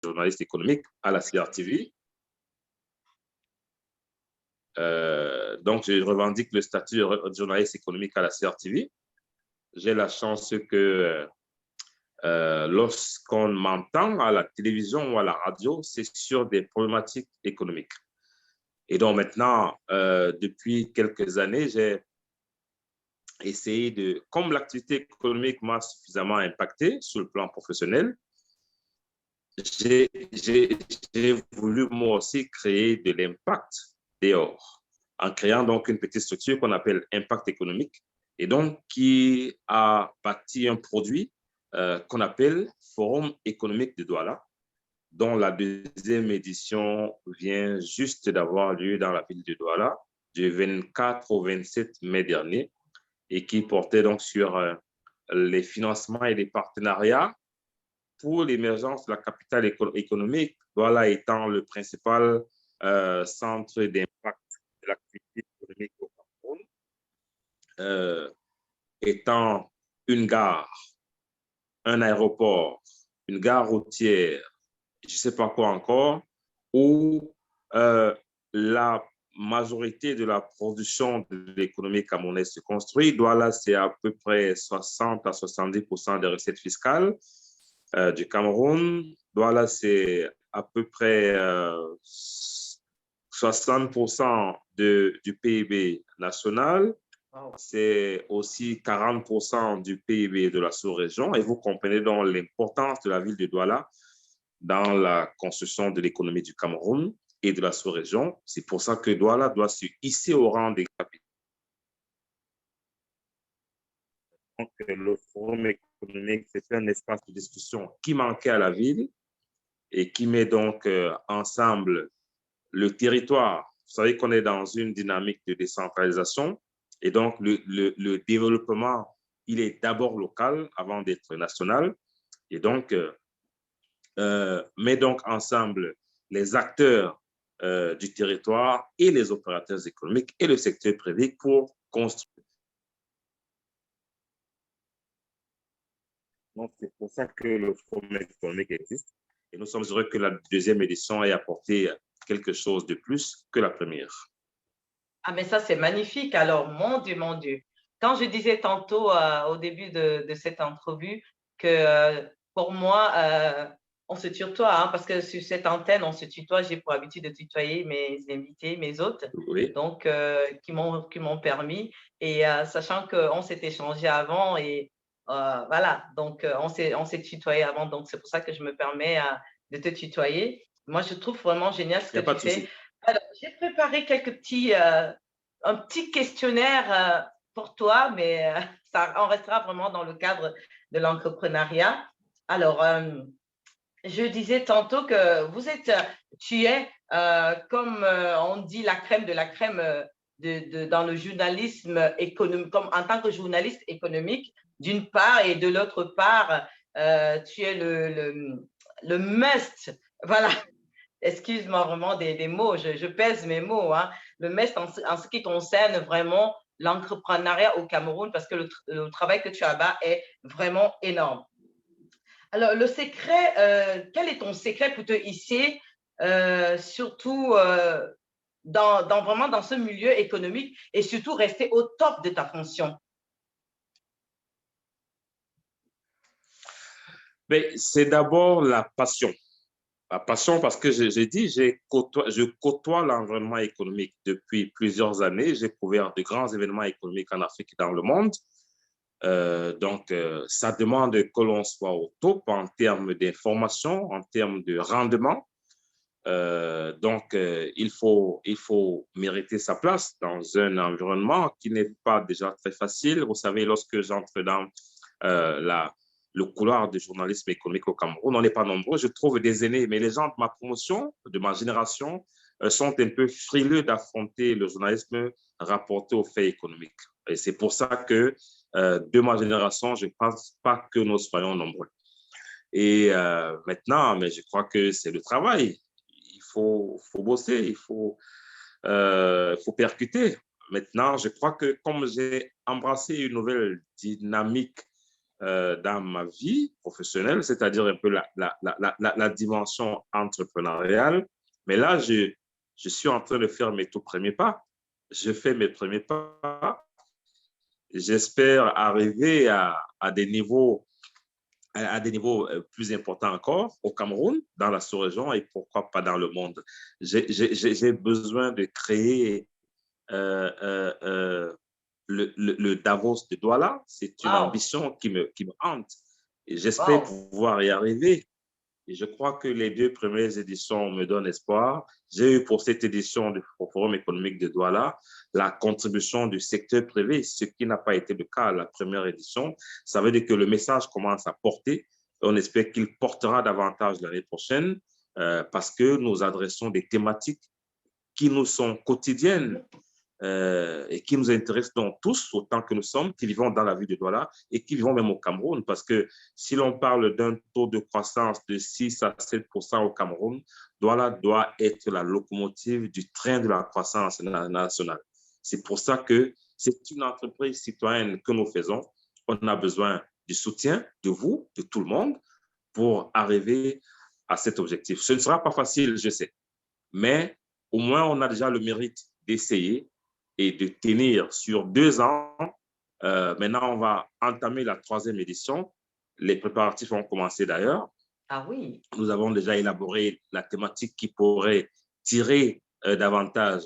journaliste économique à la CRTV. Donc, je revendique le statut de journaliste économique à la CRTV. J'ai la chance que lorsqu'on m'entend à la télévision ou à la radio, c'est sur des problématiques économiques. Et donc maintenant, depuis quelques années, j'ai essayé de, comme l'activité économique m'a suffisamment impacté sur le plan professionnel, j'ai voulu moi aussi créer de l'impact dehors, en créant donc une petite structure qu'on appelle Impact économique, et donc qui a bâti un produit qu'on appelle Forum économique de Douala, dont la deuxième édition vient juste d'avoir lieu dans la ville de Douala du 24 au 27 mai dernier, et qui portait donc sur les financements et les partenariats pour l'émergence de la capitale économique, Douala étant le principal centre d'impact de l'activité économique au Cameroun, étant une gare, un aéroport, une gare routière, je ne sais pas quoi encore, où la majorité de la production de l'économie camerounaise se construit. Douala, c'est à peu près 60 à 70% des recettes fiscales du Cameroun. Douala, c'est à peu près 60% du PIB national. C'est aussi 40% du PIB de la sous-région. Et vous comprenez donc l'importance de la ville de Douala dans la construction de l'économie du Cameroun et de la sous-région. C'est pour ça que Douala doit se hisser au rang des capitales. Donc, le forum économique, c'est un espace de discussion qui manquait à la ville et qui met donc ensemble le territoire. Vous savez qu'on est dans une dynamique de décentralisation et donc le développement, il est d'abord local avant d'être national. Et donc, met donc ensemble les acteurs du territoire et les opérateurs économiques et le secteur privé pour construire. Donc, c'est pour ça que le forum économique existe. Et nous sommes heureux que la deuxième édition ait apporté quelque chose de plus que la première. Ah, mais ça, c'est magnifique. Alors, mon Dieu. Quand je disais tantôt au début de cette entrevue que pour moi, on se tutoie, hein, parce que sur cette antenne, on se tutoie. J'ai pour habitude de tutoyer mes invités, mes hôtes, oui. Donc qui m'ont permis. Et sachant qu'on s'est échangé avant et voilà, donc on s'est tutoyé avant. Donc, c'est pour ça que je me permets de te tutoyer. Moi, je trouve vraiment génial ce que tu fais. Alors, j'ai préparé un petit questionnaire pour toi, mais on restera vraiment dans le cadre de l'entrepreneuriat. Alors, je disais tantôt que tu es, comme on dit, la crème de la crème dans le journalisme économique, comme en tant que journaliste économique, d'une part, et de l'autre part, tu es le must. Voilà. Excuse-moi vraiment des mots, je pèse mes mots, hein. Le must en ce qui concerne vraiment l'entrepreneuriat au Cameroun, parce que le travail que tu as là est vraiment énorme. Alors, le secret, quel est ton secret pour te hisser, surtout vraiment dans ce milieu économique et surtout rester au top de ta fonction? C'est d'abord la passion. La passion parce que j'ai dit, je côtoie l'environnement économique depuis plusieurs années. J'ai couvert de grands événements économiques en Afrique et dans le monde. Donc, ça demande que l'on soit au top en termes d'information, en termes de rendement. Donc, il faut mériter sa place dans un environnement qui n'est pas déjà très facile. Vous savez, lorsque j'entre dans le couloir du journalisme économique au Cameroun, on n'est pas nombreux. Je trouve des aînés, mais les gens de ma promotion, de ma génération, sont un peu frileux d'affronter le journalisme rapporté aux faits économiques. Et c'est pour ça que de ma génération, je ne pense pas que nous soyons nombreux. Et maintenant, mais je crois que c'est le travail. Il faut bosser, il faut percuter. Maintenant, je crois que comme j'ai embrassé une nouvelle dynamique dans ma vie professionnelle, c'est-à-dire un peu la dimension entrepreneuriale. Mais là, je suis en train de faire mes tout premiers pas. Je fais mes premiers pas. J'espère arriver à des niveaux plus importants encore au Cameroun, dans la sous-région et pourquoi pas dans le monde. J'ai besoin de créer euh, euh, euh, le Davos de Douala. C'est une Wow, ambition qui me hante et j'espère wow. pouvoir y arriver. Et je crois que les 2 premières éditions me donnent espoir. J'ai eu pour cette édition du Forum économique de Douala la contribution du secteur privé, ce qui n'a pas été le cas à la première édition. Ça veut dire que le message commence à porter. On espère qu'il portera davantage l'année prochaine parce que nous adressons des thématiques qui nous sont quotidiennes et qui nous intéressent donc tous, autant que nous sommes, qui vivons dans la ville de Douala et qui vivons même au Cameroun. Parce que si l'on parle d'un taux de croissance de 6 à 7% au Cameroun, Douala doit être la locomotive du train de la croissance nationale. C'est pour ça que c'est une entreprise citoyenne que nous faisons. On a besoin du soutien de vous, de tout le monde, pour arriver à cet objectif. Ce ne sera pas facile, je sais, mais au moins on a déjà le mérite d'essayer et de tenir sur 2 ans. Maintenant, on va entamer la 3e édition. Les préparatifs ont commencé d'ailleurs. Ah oui. Nous avons déjà élaboré la thématique qui pourrait tirer davantage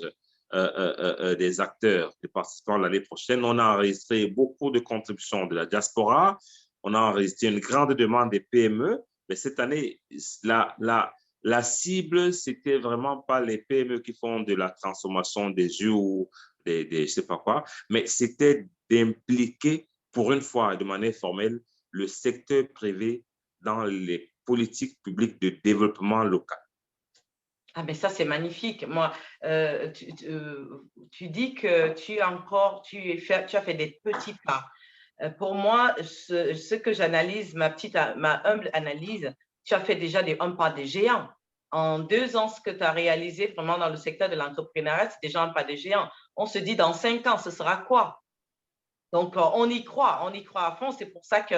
des acteurs, des participants l'année prochaine. On a enregistré beaucoup de contributions de la diaspora. On a enregistré une grande demande des PME. Mais cette année, la cible, c'était vraiment pas les PME qui font de la transformation des jus ou je sais pas quoi, mais c'était d'impliquer pour une fois de manière formelle le secteur privé dans les politiques publiques de développement local. Ah, mais ça, c'est magnifique. Moi, tu dis que tu as fait des petits pas. Pour moi, ce que j'analyse, ma humble analyse, tu as fait déjà un pas de géant. En 2 ans, ce que tu as réalisé vraiment dans le secteur de l'entrepreneuriat, c'est déjà un pas de géant. On se dit dans 5 ans, ce sera quoi? Donc, on y croit à fond. C'est pour ça que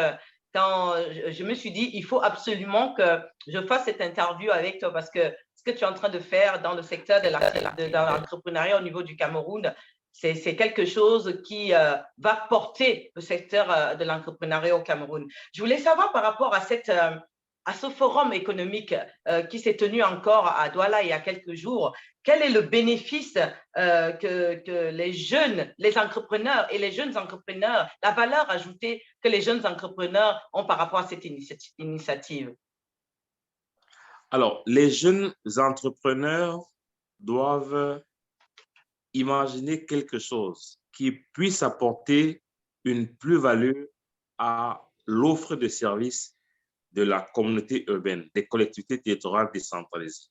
quand je me suis dit, il faut absolument que je fasse cette interview avec toi parce que ce que tu es en train de faire dans le secteur de l'entrepreneuriat au niveau du Cameroun, c'est quelque chose qui va porter le secteur de l'entrepreneuriat au Cameroun. Je voulais savoir par rapport à ce forum économique qui s'est tenu encore à Douala il y a quelques jours, quel est le bénéfice que les jeunes, les entrepreneurs et les jeunes entrepreneurs, la valeur ajoutée que les jeunes entrepreneurs ont par rapport à cette initiative? Alors, les jeunes entrepreneurs doivent imaginer quelque chose qui puisse apporter une plus-value à l'offre de services de la communauté urbaine, des collectivités territoriales décentralisées.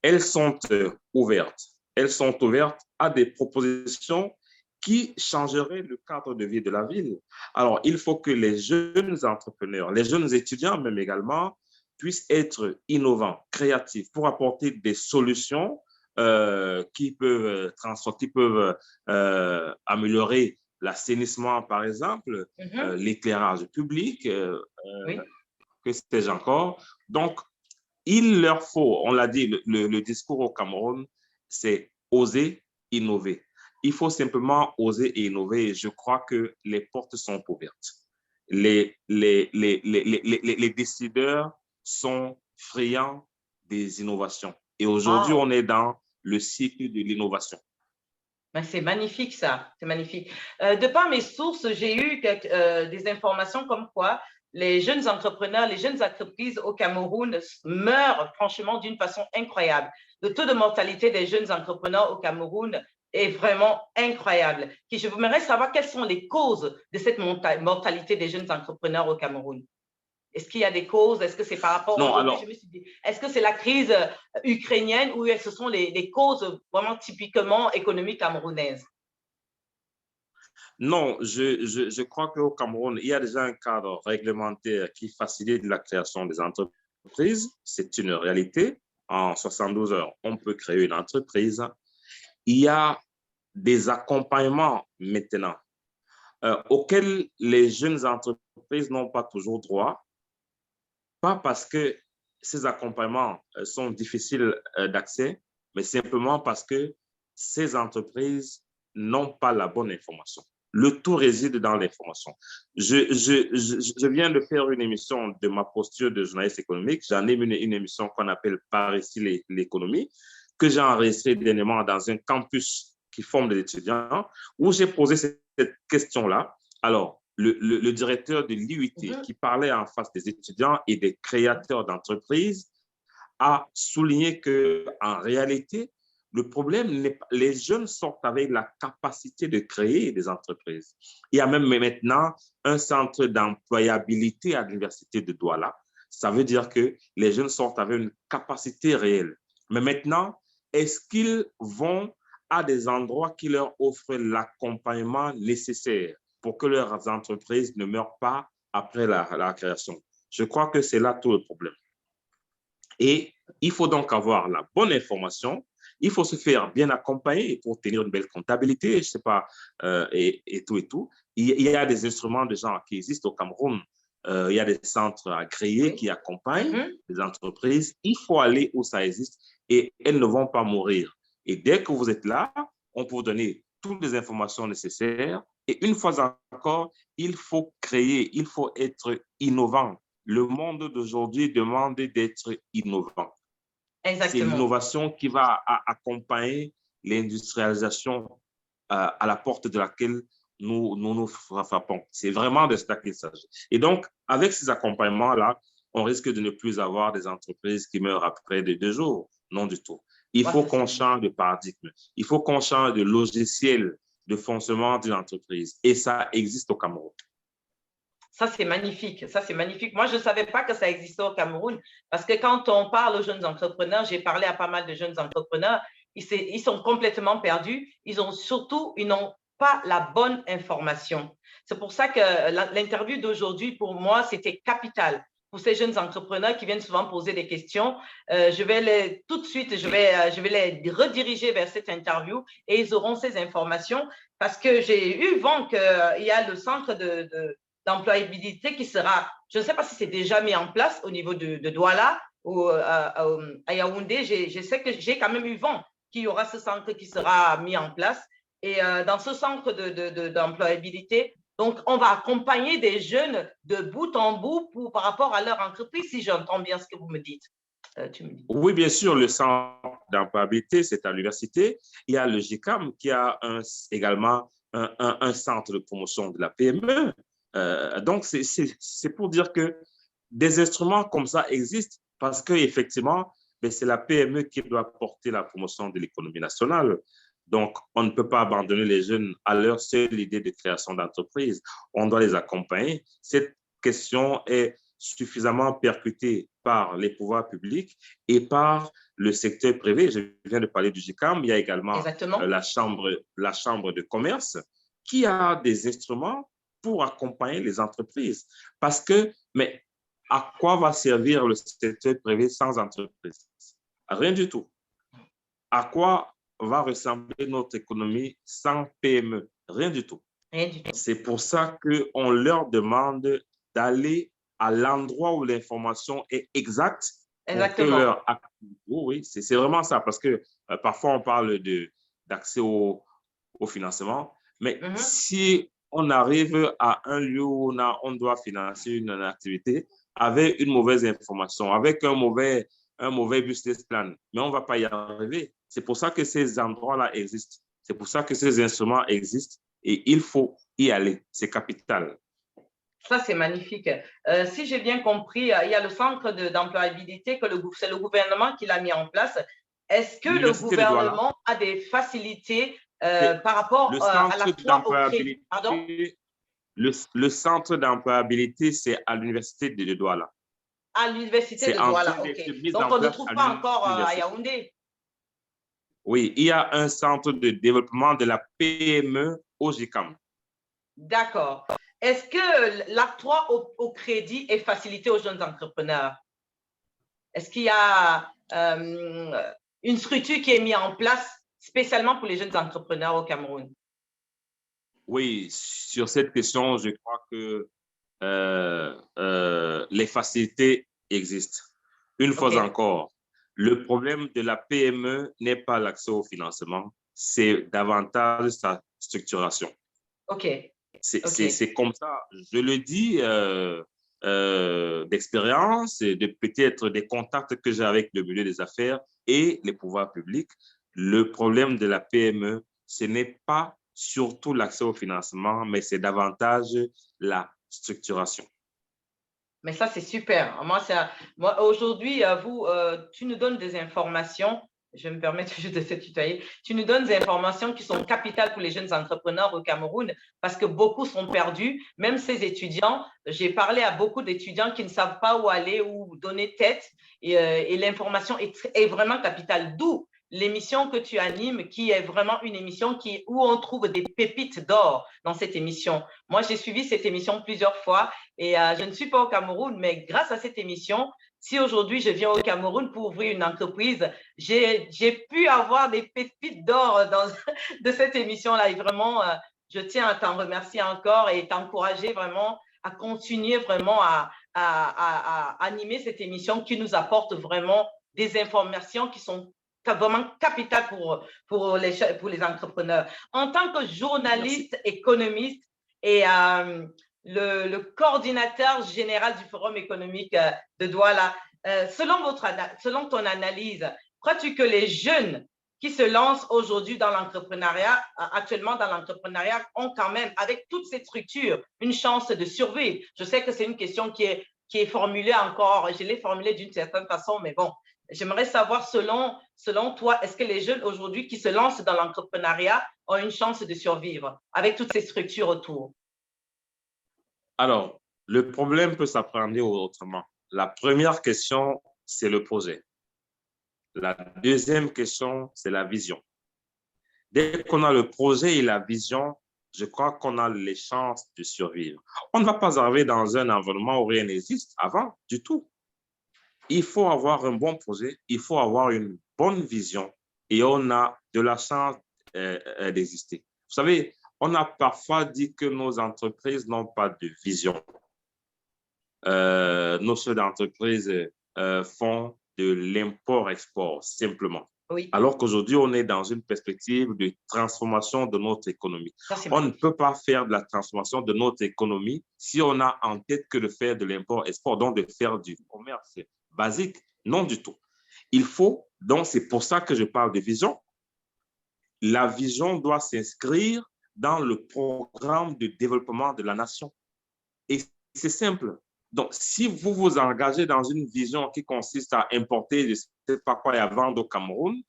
Elles sont ouvertes. Elles sont ouvertes à des propositions qui changeraient le cadre de vie de la ville. Alors, il faut que les jeunes entrepreneurs, les jeunes étudiants même également, puissent être innovants, créatifs, pour apporter des solutions qui peuvent améliorer l'assainissement, par exemple, l'éclairage public, Oui. que sais-je encore. Donc, il leur faut, on l'a dit, le discours au Cameroun, c'est oser innover. Il faut simplement oser et innover et je crois que les portes sont ouvertes. Les décideurs sont friands des innovations. Et aujourd'hui, Wow. on est dans le cycle de l'innovation. Ben, c'est magnifique ça, c'est magnifique. De par mes sources, j'ai eu des informations comme quoi les jeunes entrepreneurs, les jeunes entreprises au Cameroun meurent franchement d'une façon incroyable. Le taux de mortalité des jeunes entrepreneurs au Cameroun est vraiment incroyable. Je voudrais savoir quelles sont les causes de cette mortalité des jeunes entrepreneurs au Cameroun. Est-ce qu'il y a des causes? Est-ce que c'est par rapport Non, aujourd'hui? alors, Je me suis dit, est-ce que c'est la crise ukrainienne ou ce sont les causes vraiment typiquement économiques camerounaises? non, je crois qu'au Cameroun, il y a déjà un cadre réglementaire qui facilite la création des entreprises. C'est une réalité. En 72 heures, on peut créer une entreprise. Il y a des accompagnements maintenant auxquels les jeunes entrepreneurs entreprises n'ont pas toujours droit, pas parce que ces accompagnements sont difficiles d'accès, mais simplement parce que ces entreprises n'ont pas la bonne information. Le tout réside dans l'information. Je viens de faire une émission de ma posture de journaliste économique. J'en ai une émission qu'on appelle Par ici l'économie, que j'ai enregistrée dernièrement dans un campus qui forme des étudiants, où j'ai posé cette question-là. Alors, le directeur de l'IUT qui parlait en face des étudiants et des créateurs d'entreprises a souligné qu'en réalité, le problème n'est pas, les jeunes sortent avec la capacité de créer des entreprises. Il y a même maintenant un centre d'employabilité à l'université de Douala. Ça veut dire que les jeunes sortent avec une capacité réelle. Mais maintenant, est-ce qu'ils vont à des endroits qui leur offrent l'accompagnement nécessaire pour que leurs entreprises ne meurent pas après la création? Je crois que c'est là tout le problème. Et il faut donc avoir la bonne information, il faut se faire bien accompagner pour tenir une belle comptabilité, je ne sais pas, et tout et tout. Il y a des instruments de genre qui existent au Cameroun. Il y a des centres agréés qui accompagnent les entreprises. Il faut aller où ça existe et elles ne vont pas mourir. Et dès que vous êtes là, on peut vous donner toutes les informations nécessaires. Et une fois encore, il faut créer, il faut être innovant. Le monde d'aujourd'hui demande d'être innovant. C'est l'innovation qui va accompagner l'industrialisation à la porte de laquelle nous frappons. C'est vraiment de cela qu'il s'agit. Et donc, avec ces accompagnements-là, on risque de ne plus avoir des entreprises qui meurent après de 2 jours. Non du tout. Il faut qu'on change de paradigme. Il faut qu'on change de logiciel de fonctionnement d'une entreprise. Et ça existe au Cameroun. Ça, c'est magnifique. Ça, c'est magnifique. Moi, je ne savais pas que ça existait au Cameroun parce que quand on parle aux jeunes entrepreneurs, j'ai parlé à pas mal de jeunes entrepreneurs, ils sont complètement perdus. Ils n'ont pas la bonne information. C'est pour ça que l'interview d'aujourd'hui, pour moi, c'était capital pour ces jeunes entrepreneurs qui viennent souvent poser des questions. Tout de suite, je vais les rediriger vers cette interview et ils auront ces informations parce que j'ai eu vent qu'il y a le centre d'employabilité qui sera, je ne sais pas si c'est déjà mis en place au niveau de Douala ou à Yaoundé. Je sais que j'ai quand même eu vent qu'il y aura ce centre qui sera mis en place. Et dans ce centre d'employabilité, donc, on va accompagner des jeunes de bout en bout par rapport à leur entreprise, si j'entends bien ce que vous me dites. Tu me dis. Oui, bien sûr, le centre d'employabilité, c'est à l'université. Il y a le GICAM qui a également un centre de promotion de la PME. Donc, c'est pour dire que des instruments comme ça existent parce qu'effectivement, c'est la PME qui doit porter la promotion de l'économie nationale. Donc, on ne peut pas abandonner les jeunes à leur seule idée de création d'entreprise. On doit les accompagner. Cette question est suffisamment percutée par les pouvoirs publics et par le secteur privé. Je viens de parler du GICAM. Il y a également la chambre de commerce qui a des instruments pour accompagner les entreprises. Parce que, mais à quoi va servir le secteur privé sans entreprise? Rien du tout. À quoi va ressembler notre économie sans PME? Rien du tout. C'est pour ça qu'on leur demande d'aller à l'endroit où l'information est exacte. Exactement. Oui, c'est vraiment ça, parce que parfois on parle d'accès au financement, mais si on arrive à un lieu où on doit financer une activité avec une mauvaise information, avec un mauvais business plan, mais on ne va pas y arriver. C'est pour ça que ces endroits-là existent. C'est pour ça que ces instruments existent et il faut y aller. C'est capital. Ça, c'est magnifique. Si j'ai bien compris, il y a le centre d'employabilité que c'est le gouvernement qui l'a mis en place. Est-ce que le gouvernement a des facilités par rapport à l'emploi au crédit? Pardon? Le centre d'employabilité, c'est à l'université de Douala. À l'université de Douala, OK. Donc, on ne trouve pas encore à Yaoundé. Oui, il y a un centre de développement de la PME au GICAM. D'accord. Est-ce que l'octroi au crédit est facilité aux jeunes entrepreneurs? Est-ce qu'il y a une structure qui est mise en place spécialement pour les jeunes entrepreneurs au Cameroun? Oui, sur cette question, je crois que les facilités existent. Une fois encore, le problème de la PME n'est pas l'accès au financement, c'est davantage sa structuration. C'est comme ça, je le dis d'expérience, de peut-être des contacts que j'ai avec le milieu des affaires et les pouvoirs publics. Le problème de la PME, ce n'est pas surtout l'accès au financement, mais c'est davantage la structuration. Mais ça, c'est super. Moi aujourd'hui, tu nous donnes des informations. Je me permets toujours de te tutoyer. Tu nous donnes des informations qui sont capitales pour les jeunes entrepreneurs au Cameroun parce que beaucoup sont perdus, même ces étudiants. J'ai parlé à beaucoup d'étudiants qui ne savent pas où aller, où donner tête et l'information est vraiment capitale. D'où l'émission que tu animes, qui est vraiment une émission où on trouve des pépites d'or dans cette émission. Moi, j'ai suivi cette émission plusieurs fois et je ne suis pas au Cameroun, mais grâce à cette émission, si aujourd'hui je viens au Cameroun pour ouvrir une entreprise, j'ai pu avoir des pépites d'or de cette émission-là. Et vraiment, je tiens à t'en remercier encore et t'encourager vraiment à continuer vraiment à animer cette émission qui nous apporte vraiment des informations qui sont vraiment capitales pour les entrepreneurs. En tant que journaliste, économiste et le coordinateur général du Forum économique de Douala, selon ton analyse, crois-tu que les jeunes qui se lancent aujourd'hui dans l'entrepreneuriat, actuellement dans l'entrepreneuriat, ont quand même, avec toutes ces structures, une chance de survivre? Je sais que c'est une question qui est formulée encore, je l'ai formulée d'une certaine façon, mais bon, j'aimerais savoir selon toi, est-ce que les jeunes aujourd'hui qui se lancent dans l'entrepreneuriat ont une chance de survivre avec toutes ces structures autour? Alors, le problème peut s'appréhender autrement. La première question, c'est le projet. La deuxième question, c'est la vision. Dès qu'on a le projet et la vision, je crois qu'on a les chances de survivre. On ne va pas arriver dans un environnement où rien n'existe avant du tout. Il faut avoir un bon projet, il faut avoir une bonne vision et on a de la chance d'exister. Vous savez, on a parfois dit que nos entreprises n'ont pas de vision. Nos chefs d'entreprise font de l'import-export simplement. Oui. Alors qu'aujourd'hui, on est dans une perspective de transformation de notre économie. On ne peut pas faire de la transformation de notre économie si on a en tête que de faire de l'import-export, donc de faire du commerce basique. Non du tout. Il faut, donc c'est pour ça que je parle de vision. La vision doit s'inscrire dans le programme de développement de la nation. Et c'est simple. Donc, si vous vous engagez dans une vision qui consiste à importer, je ne sais pas quoi, et à vendre au Cameroun,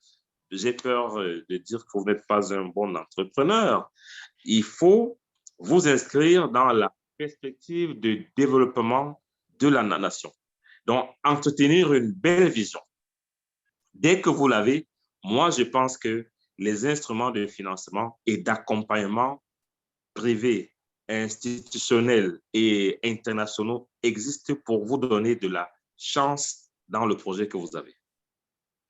j'ai peur de dire que vous n'êtes pas un bon entrepreneur. Il faut vous inscrire dans la perspective de développement de la nation. Donc, entretenir une belle vision. Dès que vous l'avez, moi, je pense que les instruments de financement et d'accompagnement privés, institutionnels et internationaux existent pour vous donner de la chance dans le projet que vous avez.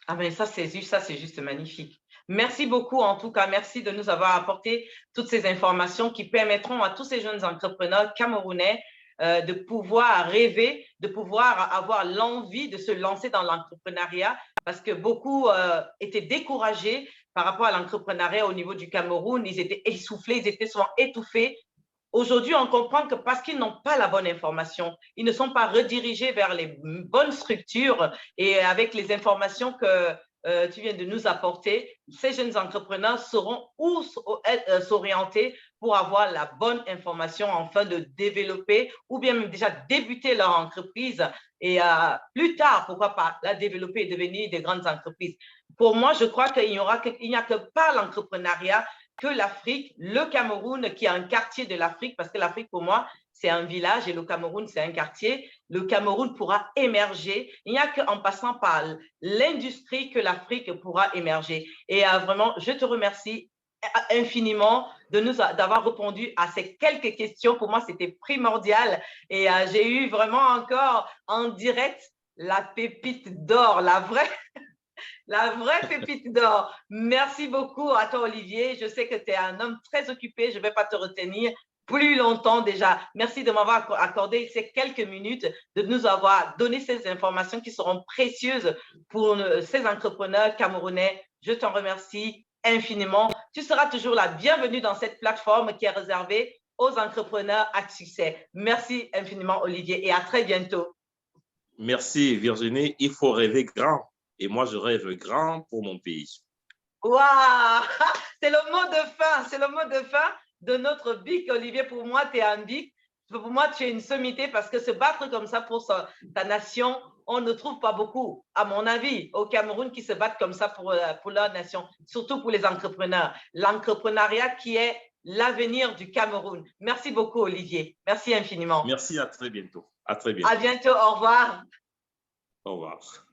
Ah ben ça, c'est juste magnifique. Merci beaucoup, en tout cas, merci de nous avoir apporté toutes ces informations qui permettront à tous ces jeunes entrepreneurs camerounais de pouvoir rêver, de pouvoir avoir l'envie de se lancer dans l'entrepreneuriat parce que beaucoup étaient découragés par rapport à l'entrepreneuriat au niveau du Cameroun. Ils étaient essoufflés, ils étaient souvent étouffés. Aujourd'hui, on comprend que parce qu'ils n'ont pas la bonne information, ils ne sont pas redirigés vers les bonnes structures et avec les informations que tu viens de nous apporter, ces jeunes entrepreneurs sauront où s'orienter pour avoir la bonne information afin de développer ou bien même déjà débuter leur entreprise et plus tard, pourquoi pas, la développer et devenir des grandes entreprises. Pour moi, je crois qu'il n'y a que par l'entrepreneuriat que l'Afrique, le Cameroun, qui est un quartier de l'Afrique, parce que l'Afrique, pour moi, c'est un village et le Cameroun, c'est un quartier, le Cameroun pourra émerger. Il n'y a qu'en passant par l'industrie que l'Afrique pourra émerger. Et vraiment, je te remercie infiniment d'avoir répondu à ces quelques questions. Pour moi, c'était primordial. Et j'ai eu vraiment encore en direct la pépite d'or, la vraie pépite d'or. Merci beaucoup à toi, Olivier. Je sais que tu es un homme très occupé. Je ne vais pas te retenir. plus longtemps déjà. Merci de m'avoir accordé ces quelques minutes, de nous avoir donné ces informations qui seront précieuses pour ces entrepreneurs camerounais. Je t'en remercie infiniment. Tu seras toujours la bienvenue dans cette plateforme qui est réservée aux entrepreneurs à succès. Merci infiniment, Olivier, et à très bientôt. Merci, Virginie. Il faut rêver grand. Et moi, je rêve grand pour mon pays. Waouh! C'est le mot de fin. C'est le mot de fin de notre BIC. Olivier, pour moi, tu es un BIC. Pour moi, tu es une sommité parce que se battre comme ça pour ta nation, on ne trouve pas beaucoup, à mon avis, au Cameroun qui se battent comme ça pour leur nation, surtout pour les entrepreneurs. L'entrepreneuriat qui est l'avenir du Cameroun. Merci beaucoup, Olivier. Merci infiniment. Merci, à très bientôt. À très bientôt. À bientôt. Au revoir. Au revoir.